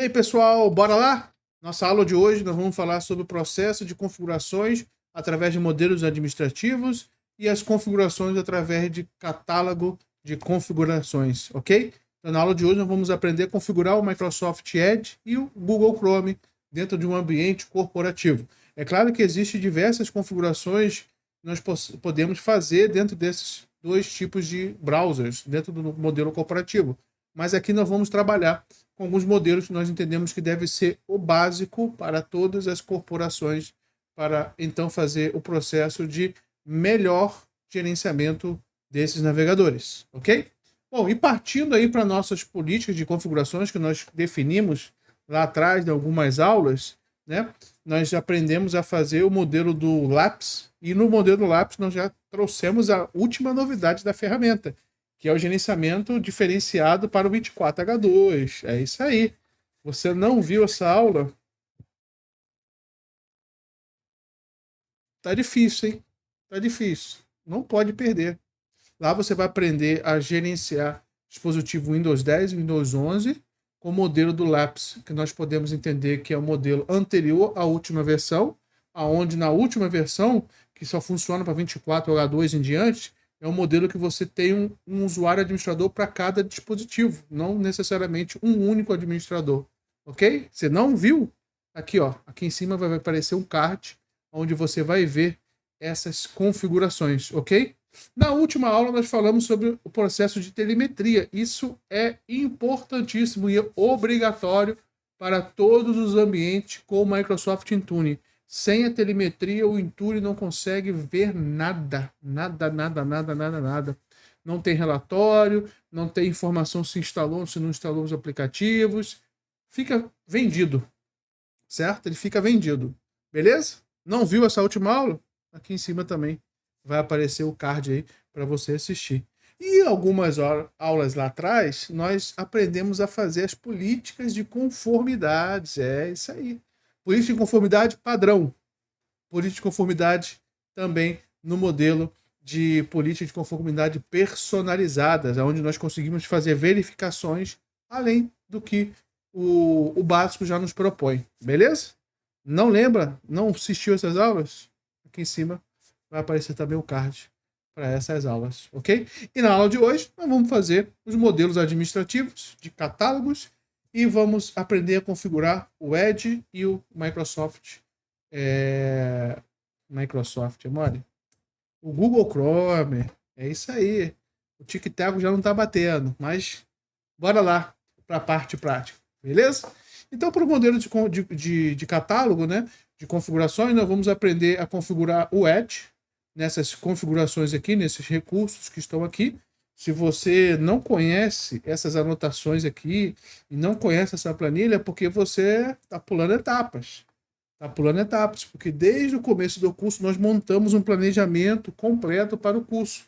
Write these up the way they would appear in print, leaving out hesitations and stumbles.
aí, pessoal, bora lá? Nossa aula de hoje nós vamos falar sobre o processo de configurações através de modelos administrativos e as configurações através de catálogo de configurações, ok? Então, na aula de hoje nós vamos aprender a configurar o Microsoft Edge e o Google Chrome dentro de um ambiente corporativo. É claro que existem diversas configurações que nós podemos fazer dentro desses dois tipos de browsers, dentro do modelo corporativo. Mas aqui nós vamos trabalhar com alguns modelos que nós entendemos que deve ser o básico para todas as corporações, para então fazer o processo de melhor gerenciamento desses navegadores, ok? Bom, e partindo aí para nossas políticas de configurações que nós definimos lá atrás de algumas aulas, né? Nós aprendemos a fazer o modelo do LAPS, e no modelo do LAPS nós já trouxemos a última novidade da ferramenta, que é o gerenciamento diferenciado para o 24H2. É isso aí. Você não viu essa aula? Tá difícil, hein? Tá difícil. Não pode perder. Lá você vai aprender a gerenciar dispositivo Windows 10 e Windows 11 com o modelo do LAPS, que nós podemos entender que é o modelo anterior à última versão, aonde na última versão, que só funciona para 24H2 em diante, é um modelo que você tem um usuário administrador para cada dispositivo, não necessariamente um único administrador, ok? Você não viu? Aqui, ó, aqui em cima vai aparecer um card onde você vai ver essas configurações, ok? Na última aula nós falamos sobre o processo de telemetria. Isso é importantíssimo e é obrigatório para todos os ambientes com o Microsoft Intune. Sem a telemetria, o Intune não consegue ver nada. Nada, nada, nada, nada, nada. Não tem relatório, não tem informação se instalou, se não instalou os aplicativos. Fica vendido, certo? Ele fica vendido. Beleza? Não viu essa última aula? Aqui em cima também vai aparecer o card aí para você assistir. E algumas aulas lá atrás, nós aprendemos a fazer as políticas de conformidade. É isso aí. Política de conformidade padrão. Política de conformidade também no modelo de política de conformidade personalizadas, onde nós conseguimos fazer verificações além do que o básico já nos propõe. Beleza? Não lembra? Não assistiu essas aulas? Aqui em cima vai aparecer também o card para essas aulas, ok? E na aula de hoje nós vamos fazer os modelos administrativos de catálogos e vamos aprender a configurar o Edge e o Microsoft. Microsoft, amore? O Google Chrome. É isso aí. O tic-tac já não está batendo, mas bora lá para a parte prática, beleza? Então, para o modelo de catálogo, né, de configurações, nós vamos aprender a configurar o Edge nessas configurações aqui, nesses recursos que estão aqui. Se você não conhece essas anotações aqui e não conhece essa planilha, é porque você está pulando etapas. Está pulando etapas, porque desde o começo do curso nós montamos um planejamento completo para o curso.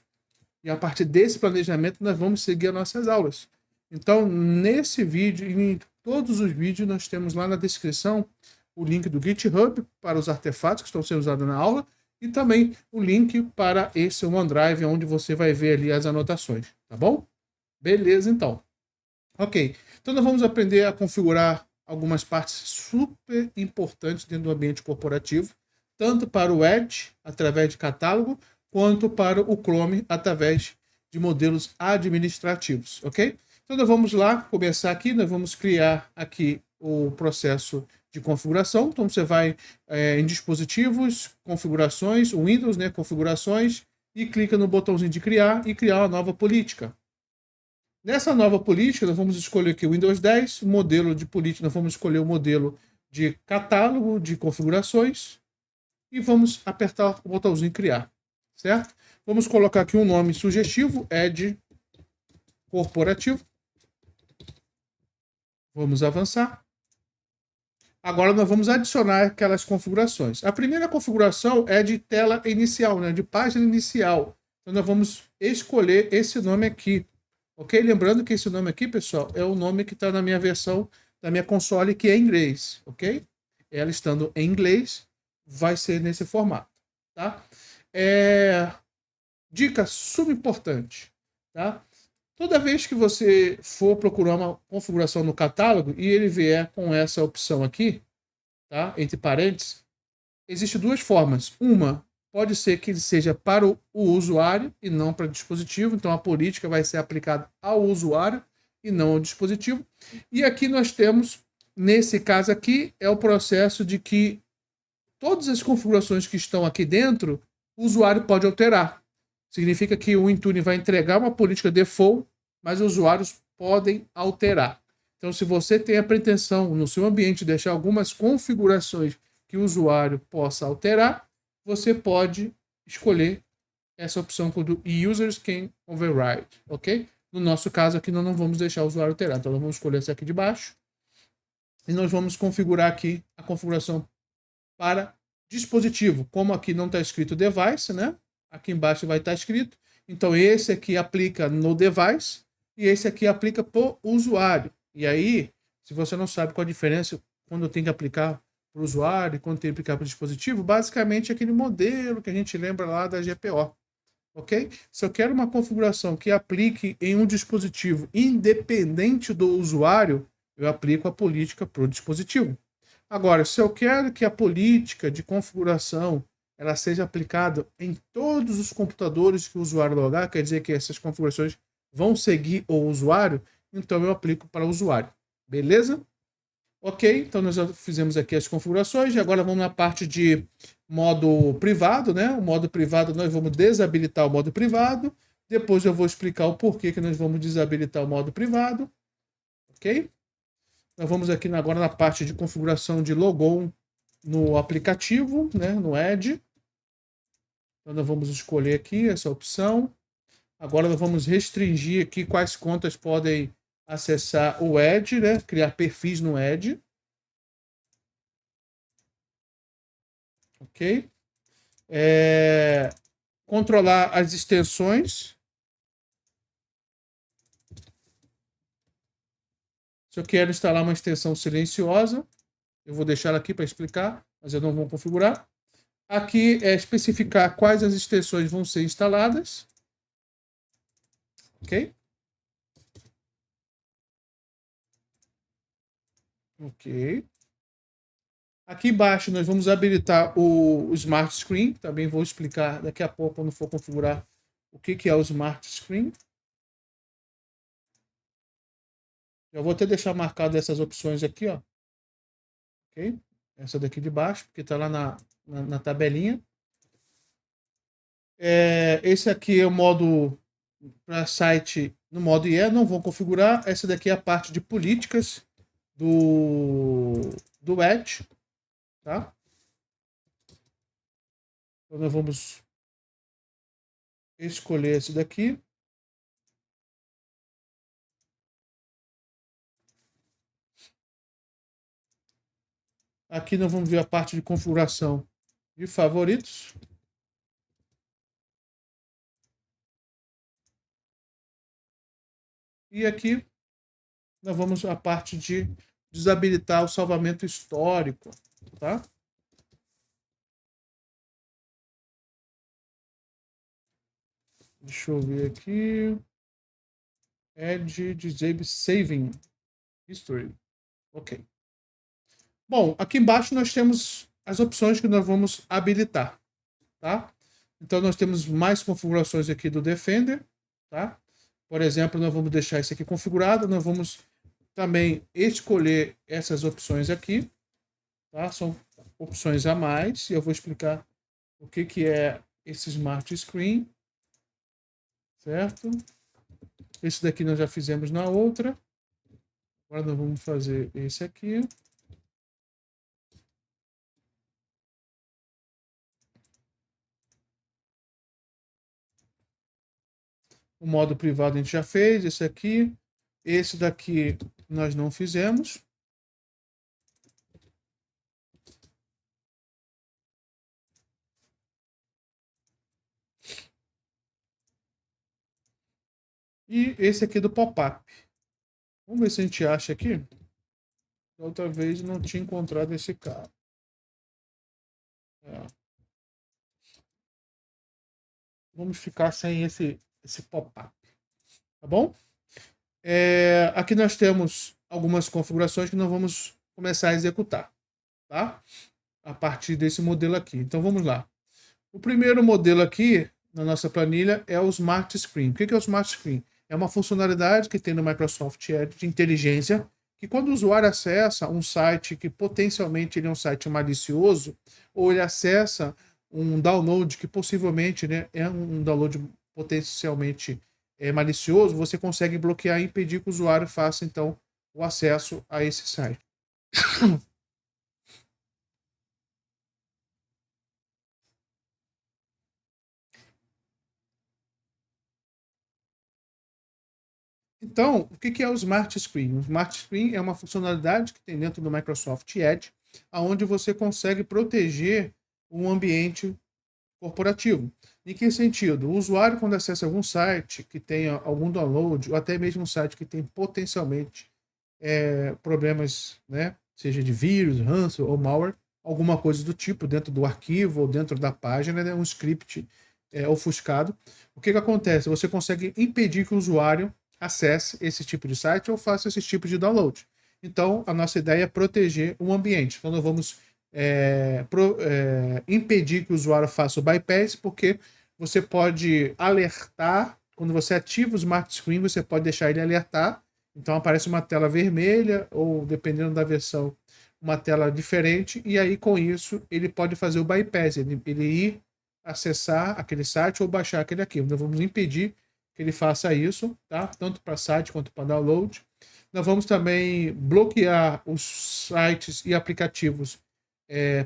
E a partir desse planejamento nós vamos seguir as nossas aulas. Então, nesse vídeo e em todos os vídeos, nós temos lá na descrição o link do GitHub para os artefatos que estão sendo usados na aula e também o link para esse OneDrive, onde você vai ver ali as anotações, tá bom? Beleza, então. Ok, então nós vamos aprender a configurar algumas partes super importantes dentro do ambiente corporativo, tanto para o Edge, através de catálogo, quanto para o Chrome, através de modelos administrativos, ok? Então nós vamos lá começar aqui, nós vamos criar aqui o processo de configuração. Então você vai em dispositivos, configurações, Windows, né, configurações, e clica no botãozinho de criar e criar uma nova política. Nessa nova política, nós vamos escolher aqui o Windows 10, o modelo de política, nós vamos escolher o modelo de catálogo de configurações e vamos apertar o botãozinho criar, certo? Vamos colocar aqui um nome sugestivo, Edge Corporativo. Vamos avançar. Agora nós vamos adicionar aquelas configurações. A primeira configuração é de tela inicial, né? De página inicial. Então nós vamos escolher esse nome aqui. Ok? Lembrando que esse nome aqui, pessoal, é o nome que está na minha versão da minha console, que é em inglês. Ok? Ela estando em inglês, vai ser nesse formato. Tá? Dica subimportante. Tá? Toda vez que você for procurar uma configuração no catálogo e ele vier com essa opção aqui, tá? Entre parênteses, existem duas formas. Uma, pode ser que ele seja para o usuário e não para o dispositivo, então a política vai ser aplicada ao usuário e não ao dispositivo. E aqui nós temos, nesse caso aqui, é o processo de que todas as configurações que estão aqui dentro, o usuário pode alterar. Significa que o Intune vai entregar uma política default, mas os usuários podem alterar. Então, se você tem a pretensão no seu ambiente de deixar algumas configurações que o usuário possa alterar, você pode escolher essa opção quando users can override, ok? No nosso caso aqui, nós não vamos deixar o usuário alterar. Então, nós vamos escolher essa aqui de baixo e nós vamos configurar aqui a configuração para dispositivo. Como aqui não está escrito device, né? Aqui embaixo vai estar escrito. Então, esse aqui aplica no device e esse aqui aplica para o usuário. E aí, se você não sabe qual a diferença quando tem que aplicar para o usuário e quando tem que aplicar para o dispositivo, basicamente é aquele modelo que a gente lembra lá da GPO. Ok? Se eu quero uma configuração que aplique em um dispositivo independente do usuário, eu aplico a política para o dispositivo. Agora, se eu quero que a política de configuração ela seja aplicada em todos os computadores que o usuário logar, quer dizer que essas configurações vão seguir o usuário, então eu aplico para o usuário. Beleza? Ok, então nós já fizemos aqui as configurações e agora vamos na parte de modo privado, né? O modo privado, nós vamos desabilitar o modo privado. Depois eu vou explicar o porquê que nós vamos desabilitar o modo privado. Ok? Nós vamos aqui agora na parte de configuração de logon no aplicativo, né? No Edge. Então nós vamos escolher aqui essa opção. Agora nós vamos restringir aqui quais contas podem acessar o Edge, né? Criar perfis no Edge. Ok? Controlar as extensões. Se eu quero instalar uma extensão silenciosa, eu vou deixar aqui para explicar, mas eu não vou configurar. Aqui é especificar quais as extensões vão ser instaladas. Ok? Ok. Aqui embaixo nós vamos habilitar o Smart Screen. Também vou explicar daqui a pouco, quando for configurar, o que é o Smart Screen. Eu vou até deixar marcado essas opções aqui, ó. Ok? Essa daqui de baixo, porque está lá na tabelinha. Esse aqui é o modo para site no modo IE, não vou configurar. Essa daqui é a parte de políticas do Edge, tá? Então nós vamos escolher esse daqui. Aqui nós vamos ver a parte de configuração de favoritos. E aqui nós vamos a parte de desabilitar o salvamento histórico, tá? Deixa eu ver aqui. Edge Disable Saving History. Ok. Bom, aqui embaixo nós temos as opções que nós vamos habilitar, tá? Então nós temos mais configurações aqui do Defender, tá? Por exemplo, nós vamos deixar isso aqui configurado, nós vamos também escolher essas opções aqui, tá? São opções a mais e eu vou explicar o que é esse Smart Screen, certo? Esse daqui nós já fizemos na outra. Agora nós vamos fazer esse aqui. O modo privado a gente já fez, esse aqui. Esse daqui nós não fizemos. E esse aqui do pop-up. Vamos ver se a gente acha aqui. Da outra vez não tinha encontrado esse cara. Vamos ficar sem esse pop-up. Tá bom? Aqui nós temos algumas configurações que nós vamos começar a executar, tá? A partir desse modelo aqui. Então vamos lá. O primeiro modelo aqui na nossa planilha é o Smart Screen. O que é o Smart Screen? É uma funcionalidade que tem no Microsoft Edge de inteligência, que quando o usuário acessa um site que potencialmente ele é um site malicioso, ou ele acessa um download que possivelmente, né, é um download potencialmente malicioso, você consegue bloquear e impedir que o usuário faça, então, o acesso a esse site. Então, o que é o Smart Screen? O Smart Screen é uma funcionalidade que tem dentro do Microsoft Edge, onde você consegue proteger um ambiente corporativo. Em que sentido? O usuário, quando acessa algum site que tenha algum download, ou até mesmo um site que tem potencialmente problemas, né, seja de vírus, ranço ou malware, alguma coisa do tipo, dentro do arquivo ou dentro da página, né, um script ofuscado. O que acontece? Você consegue impedir que o usuário acesse esse tipo de site ou faça esse tipo de download. Então, a nossa ideia é proteger o ambiente. Então, nós vamos impedir que o usuário faça o bypass, porque você pode alertar, quando você ativa o Smart Screen, você pode deixar ele alertar, então aparece uma tela vermelha, ou dependendo da versão, uma tela diferente, e aí com isso ele pode fazer o bypass, ele ir acessar aquele site ou baixar aquele arquivo. Nós vamos impedir que ele faça isso, tá? Tanto para site quanto para download. Nós vamos também bloquear os sites e aplicativos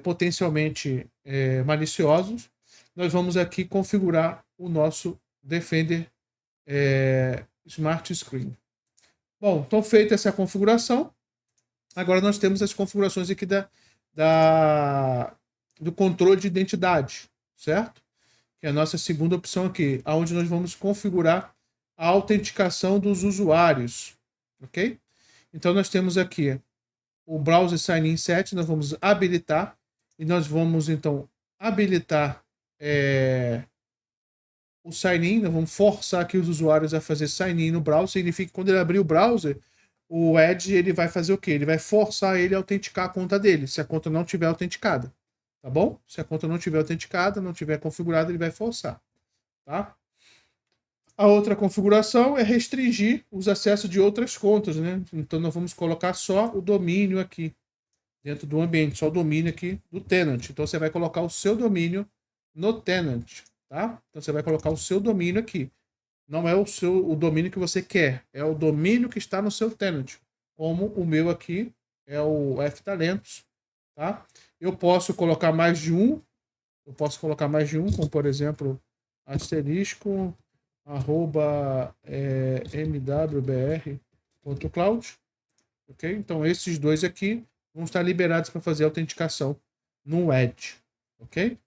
potencialmente maliciosos. Nós vamos aqui configurar o nosso Defender Smart Screen. Bom, então feita essa configuração, agora nós temos as configurações aqui do controle de identidade, certo? Que é a nossa segunda opção aqui, onde nós vamos configurar a autenticação dos usuários, ok? Então nós temos aqui o Browser Sign-in Set, nós vamos habilitar, e nós vamos então habilitar o sign-in, nós vamos forçar aqui os usuários a fazer sign-in no browser, significa que quando ele abrir o browser, o Edge ele vai fazer o quê? Ele vai forçar ele a autenticar a conta dele, se a conta não tiver autenticada, tá bom? Se a conta não tiver autenticada, não tiver configurada, ele vai forçar, tá? A outra configuração é restringir os acessos de outras contas, né? Então nós vamos colocar só o domínio aqui dentro do ambiente, só o domínio aqui do tenant. Então você vai colocar o seu domínio no tenant, tá? Então você vai colocar o seu domínio aqui. Não é o domínio que você quer, é o domínio que está no seu tenant. Como o meu aqui é o F-Talentos, tá? Eu posso colocar mais de um, como por exemplo, asterisco mwbr.cloud, ok? Então esses dois aqui vão estar liberados para fazer a autenticação no Edge, ok?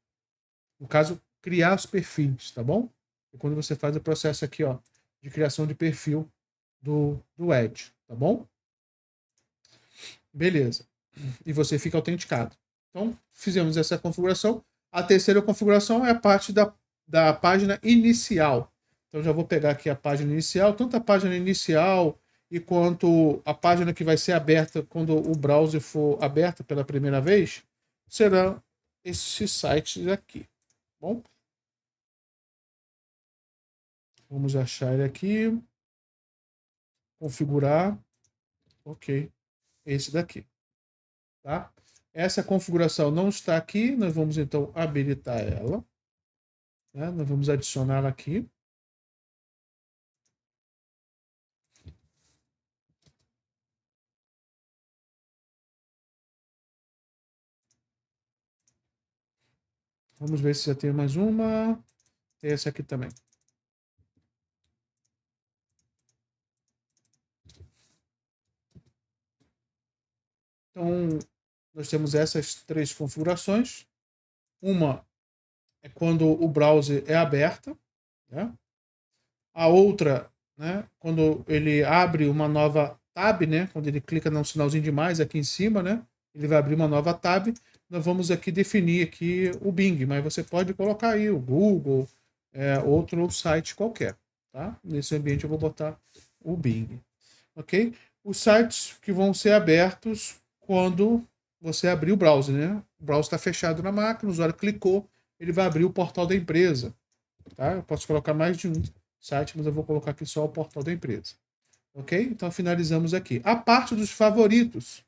No caso, criar os perfis, tá bom? E quando você faz o processo aqui, ó, de criação de perfil do Edge, tá bom? Beleza. E você fica autenticado. Então, fizemos essa configuração. A terceira configuração é a parte da página inicial. Então, já vou pegar aqui a página inicial, tanto a página inicial e quanto a página que vai ser aberta quando o browser for aberto pela primeira vez, serão esses sites aqui. Bom, vamos achar ele aqui, configurar, ok, esse daqui, tá? Essa configuração não está aqui, nós vamos então habilitar ela, né? Nós vamos adicioná-la aqui. Vamos ver se já tem mais uma. Essa aqui também. Então, nós temos essas três configurações. Uma é quando o browser é aberto, né? A outra, né, quando ele abre uma nova tab, né, quando ele clica no sinalzinho de mais aqui em cima, né, ele vai abrir uma nova tab. Nós vamos aqui definir aqui o Bing, mas você pode colocar aí o Google, outro site qualquer, tá? Nesse ambiente eu vou botar o Bing. ok? Os sites que vão ser abertos quando você abrir o browser, né? O browser está fechado na máquina, o usuário clicou, ele vai abrir o portal da empresa, tá? Eu posso colocar mais de um site, mas eu vou colocar aqui só o portal da empresa, ok? Então finalizamos aqui. A parte dos favoritos.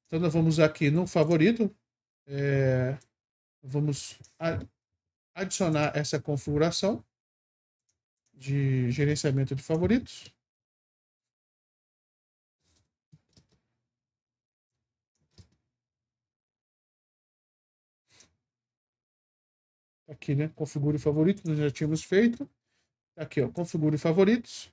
Então nós vamos aqui no favorito, vamos adicionar essa configuração de gerenciamento de favoritos. Aqui, né? Configure favoritos, nós já tínhamos feito. Aqui, ó, configure favoritos.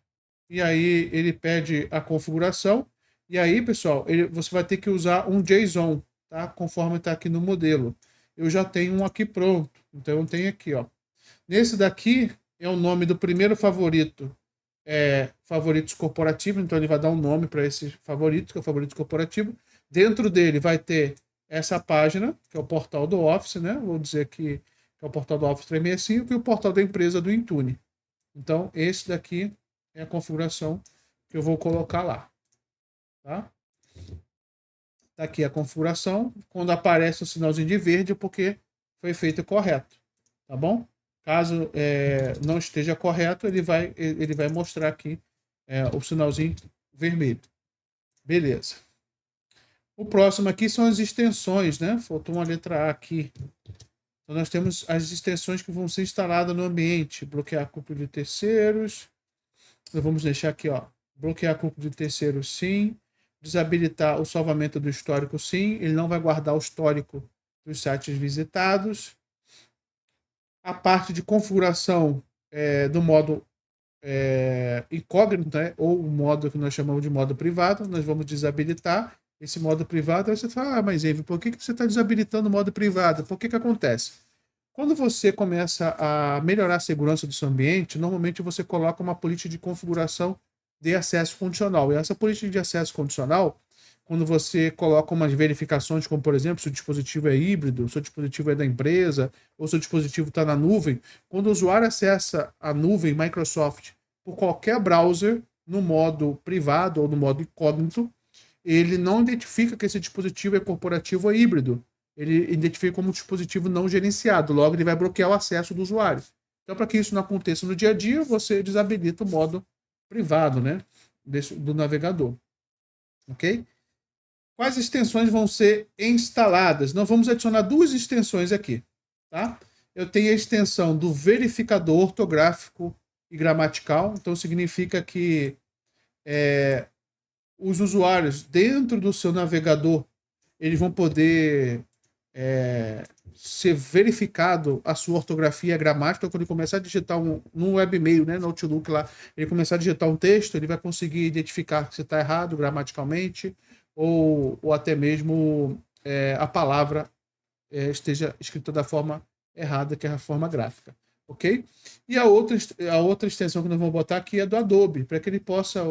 E aí ele pede a configuração. E aí, pessoal, você vai ter que usar um JSON, tá? Conforme está aqui no modelo. Eu já tenho um aqui pronto. Então eu tenho aqui, ó. Nesse daqui é o nome do primeiro favorito, favoritos corporativo. Então ele vai dar um nome para esse favorito, que é o favorito corporativo. Dentro dele vai ter essa página, que é o portal do Office, né? Vou dizer aqui que é o portal do Office 365 e o portal da empresa do Intune. Então, esse daqui é a configuração que eu vou colocar lá. Tá? Tá aqui a configuração. Quando aparece o sinalzinho de verde, é porque foi feito correto. Tá bom? Caso não esteja correto, ele vai mostrar aqui o sinalzinho vermelho. Beleza. O próximo aqui são as extensões, né? Faltou uma letra A aqui. Então, nós temos as extensões que vão ser instaladas no ambiente. Bloquear cookie de terceiros. Nós vamos deixar aqui, ó. Bloquear cookie de terceiros, sim. Desabilitar o salvamento do histórico, sim. Ele não vai guardar o histórico dos sites visitados. A parte de configuração do modo incógnito, né? Ou o modo que nós chamamos de modo privado, nós vamos desabilitar esse modo privado. Aí você fala, mas Eve, por que você está desabilitando o modo privado? Por que acontece? Quando você começa a melhorar a segurança do seu ambiente, normalmente você coloca uma política de configuração de acesso condicional. E essa política de acesso condicional, quando você coloca umas verificações, como por exemplo, se o dispositivo é híbrido, se o dispositivo é da empresa, ou se o dispositivo está na nuvem, quando o usuário acessa a nuvem Microsoft por qualquer browser, no modo privado ou no modo incógnito, ele não identifica que esse dispositivo é corporativo ou híbrido. Ele identifica como um dispositivo não gerenciado. Logo, ele vai bloquear o acesso do usuário. Então, para que isso não aconteça no dia a dia, você desabilita o modo privado, né, do navegador. Ok? Quais extensões vão ser instaladas? Nós vamos adicionar duas extensões aqui. Tá? Eu tenho a extensão do verificador ortográfico e gramatical. Então, significa que os usuários, dentro do seu navegador, eles vão poder ser verificado a sua ortografia e a gramática. Quando ele começar a digitar no webmail, né, no Outlook lá, ele começar a digitar um texto, ele vai conseguir identificar se está errado gramaticalmente ou até mesmo a palavra esteja escrita da forma errada, que é a forma gráfica. Ok? E a outra extensão que nós vamos botar aqui é do Adobe, para que ele possa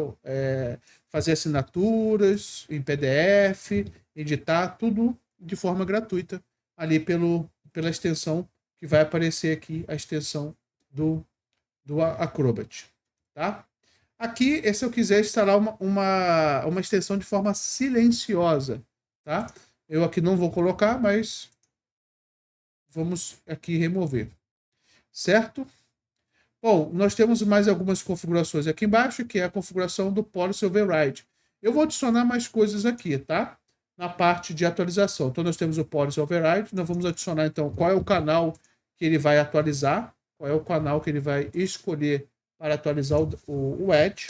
fazer assinaturas em PDF, editar tudo de forma gratuita ali pela extensão que vai aparecer aqui, a extensão do Acrobat. Tá? Aqui, se eu quiser instalar uma extensão de forma silenciosa. Tá? Eu aqui não vou colocar, mas vamos aqui remover. Certo? Bom, nós temos mais algumas configurações aqui embaixo, que é a configuração do Policy Override. Eu vou adicionar mais coisas aqui, tá? Na parte de atualização. Então, nós temos o Policy Override. Nós vamos adicionar, então, qual é o canal que ele vai atualizar, qual é o canal que ele vai escolher para atualizar o Edge.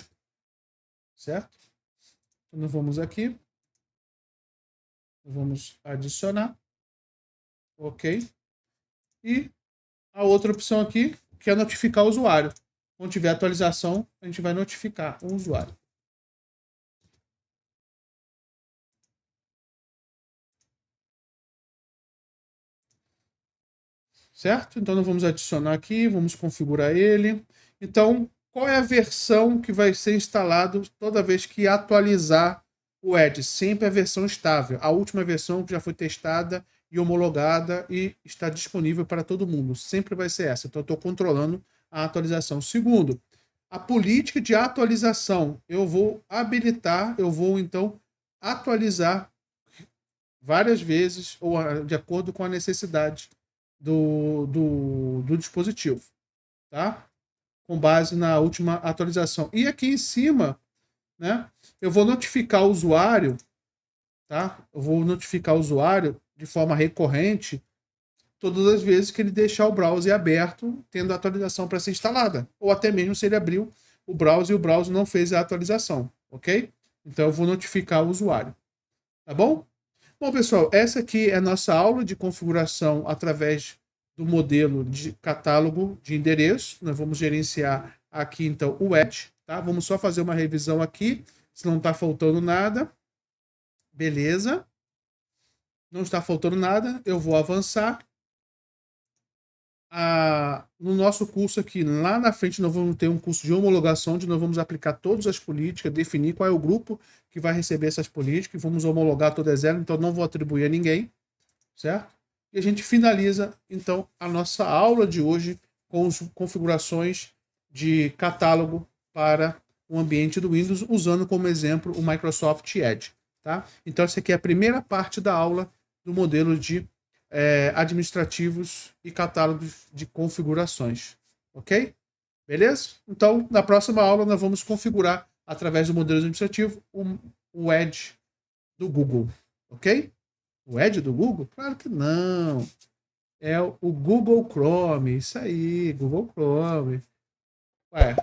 Certo? Então, nós vamos aqui. Vamos adicionar. Ok? E a outra opção aqui, que é notificar o usuário. Quando tiver atualização, a gente vai notificar o usuário. Certo? Então, nós vamos adicionar aqui, vamos configurar ele. Então, qual é a versão que vai ser instalado toda vez que atualizar o Edge? Sempre a versão estável. A última versão que já foi testada e homologada e está disponível para todo mundo. Sempre vai ser essa. Então, eu estou controlando a atualização. Segundo, A política de atualização, eu vou habilitar, eu vou então atualizar várias vezes ou de acordo com a necessidade do dispositivo, tá? Com base na última atualização. E aqui em cima, né, eu vou notificar o usuário, tá? Eu vou notificar o usuário de forma recorrente todas as vezes que ele deixar o browser aberto, tendo a atualização para ser instalada. Ou até mesmo se ele abriu o browser e o browser não fez a atualização, ok? Então eu vou notificar o usuário. Tá bom? Bom, pessoal, essa aqui é a nossa aula de configuração através do modelo de catálogo de endereço. Nós vamos gerenciar aqui, então, o Edge. Tá? Vamos só fazer uma revisão aqui, se não está faltando nada. Beleza. Não está faltando nada. Eu vou avançar. No nosso curso aqui, lá na frente, nós vamos ter um curso de homologação, onde nós vamos aplicar todas as políticas, definir qual é o grupo que vai receber essas políticas, vamos homologar todas elas, então não vou atribuir a ninguém, certo? E a gente finaliza, então, a nossa aula de hoje com as configurações de catálogo para o ambiente do Windows, usando como exemplo o Microsoft Edge, tá? Então, essa aqui é a primeira parte da aula do modelo de administrativos e catálogos de configurações. Ok? Beleza? Então, na próxima aula, nós vamos configurar, através do modelo administrativo, o Edge do Google. Ok? O Edge do Google? Claro que não. É o Google Chrome. Isso aí, Google Chrome. Ué,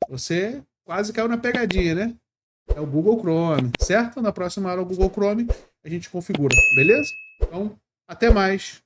você quase caiu na pegadinha, né? É o Google Chrome, certo? Na próxima aula, o Google Chrome, a gente configura. Beleza? Então, até mais.